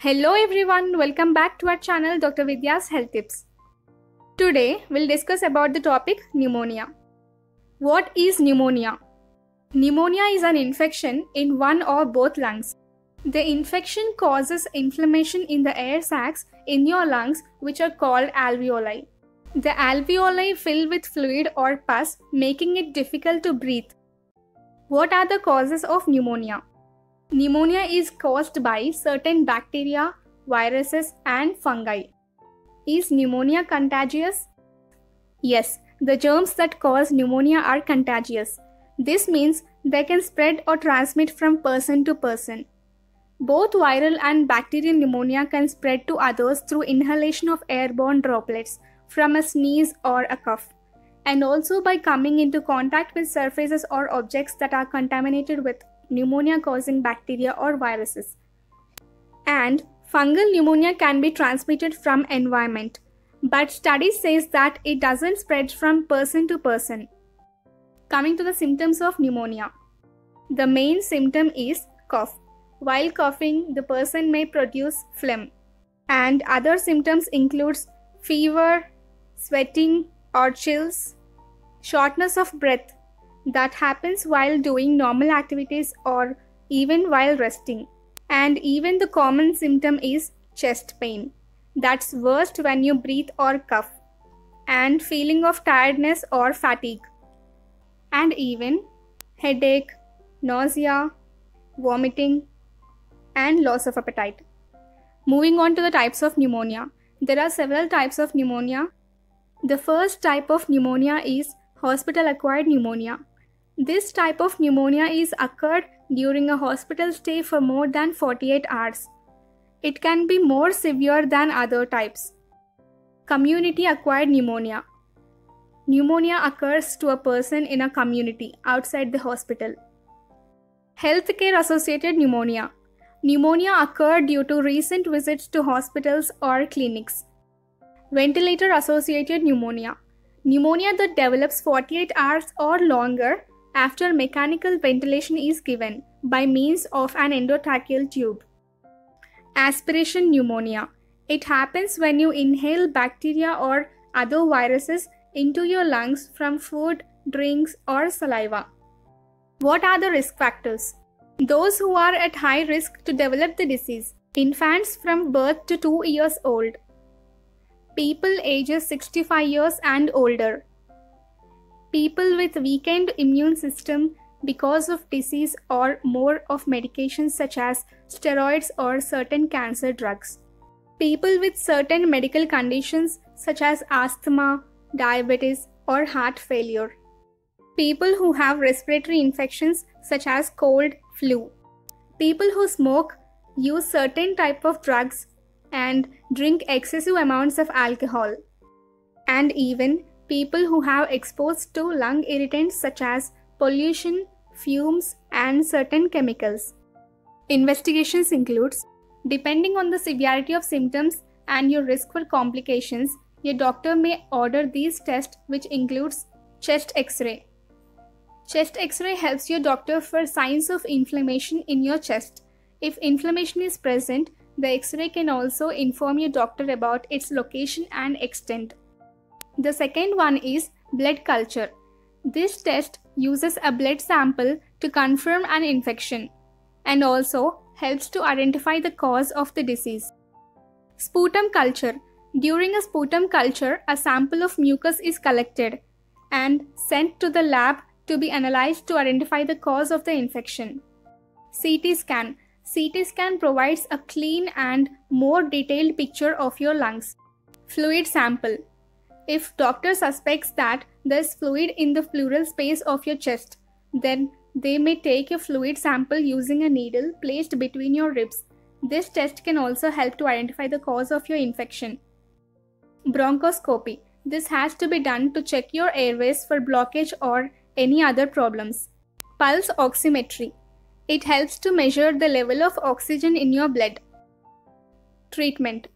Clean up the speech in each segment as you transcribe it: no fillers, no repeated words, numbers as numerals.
Hello everyone, welcome back to our channel Dr. Vidya's Health Tips. Today we'll discuss about the topic pneumonia. What is pneumonia? Pneumonia is an infection in one or both lungs. The infection causes inflammation in the air sacs in your lungs, which are called alveoli. The alveoli fill with fluid or pus, making it difficult to breathe. What are the causes of pneumonia? Pneumonia is caused by certain bacteria, viruses, and fungi. Is pneumonia contagious? Yes, the germs that cause pneumonia are contagious. This means they can spread or transmit from person to person. Both viral and bacterial pneumonia can spread to others through inhalation of airborne droplets from a sneeze or a cough, and also by coming into contact with surfaces or objects that are contaminated with pneumonia-causing bacteria or viruses. And fungal pneumonia can be transmitted from environment, but studies says that it doesn't spread from person to person. Coming to the symptoms of pneumonia. The main symptom is cough. While coughing, the person may produce phlegm. And other symptoms includes fever, sweating or chills, shortness of breath that happens while doing normal activities or even while resting. And even the common symptom is chest pain. That's worst when you breathe or cough. And feeling of tiredness or fatigue. And even headache, nausea, vomiting, and loss of appetite. Moving on to the types of pneumonia. There are several types of pneumonia. The first type of pneumonia is hospital-acquired pneumonia. This type of pneumonia is occurred during a hospital stay for more than 48 hours. It can be more severe than other types. Community-acquired pneumonia. Pneumonia occurs to a person in a community outside the hospital. Healthcare-associated pneumonia. Pneumonia occurred due to recent visits to hospitals or clinics. Ventilator-associated pneumonia. Pneumonia that develops 48 hours or longer after mechanical ventilation is given by means of an endotracheal tube. Aspiration pneumonia. It happens when you inhale bacteria or other viruses into your lungs from food, drinks, or saliva. What are the risk factors? Those who are at high risk to develop the disease. Infants from birth to 2 years old. People ages 65 years and older. People with weakened immune system because of disease or more of medications such as steroids or certain cancer drugs. People with certain medical conditions such as asthma, diabetes, or heart failure. People who have respiratory infections such as cold, flu. People who smoke, use certain type of drugs, and drink excessive amounts of alcohol. And even people who have exposed to lung irritants such as pollution, fumes, and certain chemicals. Investigations includes, depending on the severity of symptoms and your risk for complications, your doctor may order these tests, which includes chest X-ray. Chest X-ray helps your doctor for signs of inflammation in your chest. If inflammation is present, the X-ray can also inform your doctor about its location and extent. The second one is blood culture. This test uses a blood sample to confirm an infection and also helps to identify the cause of the disease. Sputum culture. During a sputum culture, a sample of mucus is collected and sent to the lab to be analyzed to identify the cause of the infection. CT scan. CT scan provides a clean and more detailed picture of your lungs. Fluid sample. If doctor suspects that there is fluid in the pleural space of your chest, then they may take a fluid sample using a needle placed between your ribs. This test can also help to identify the cause of your infection. Bronchoscopy. This has to be done to check your airways for blockage or any other problems. Pulse oximetry. It helps to measure the level of oxygen in your blood. Treatment.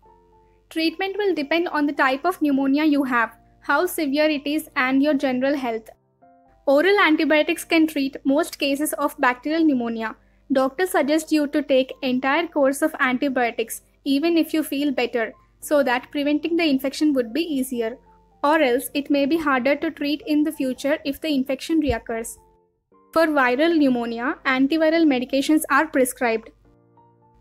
Treatment will depend on the type of pneumonia you have, how severe it is, and your general health. Oral antibiotics can treat most cases of bacterial pneumonia. Doctors suggest you to take entire course of antibiotics even if you feel better, so that preventing the infection would be easier. Or else it may be harder to treat in the future if the infection reoccurs. For viral pneumonia, antiviral medications are prescribed.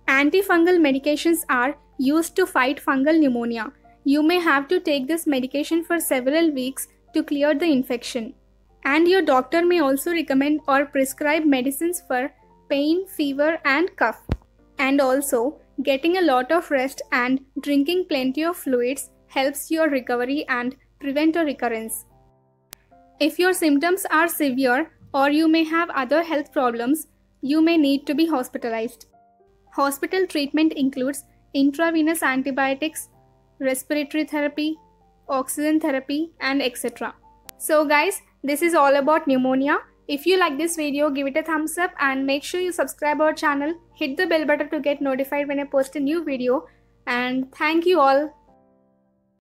Antifungal medications are used to fight fungal pneumonia. You may have to take this medication for several weeks to clear the infection. And your doctor may also recommend or prescribe medicines for pain, fever, and cough. And also, getting a lot of rest and drinking plenty of fluids helps your recovery and prevent a recurrence. If your symptoms are severe or you may have other health problems, you may need to be hospitalized. Hospital treatment includes intravenous antibiotics, respiratory therapy, oxygen therapy, and etc. So guys, this is all about pneumonia. If you like this video, give it a thumbs up and make sure you subscribe our channel. Hit the bell button to get notified when I post a new video. And thank you all.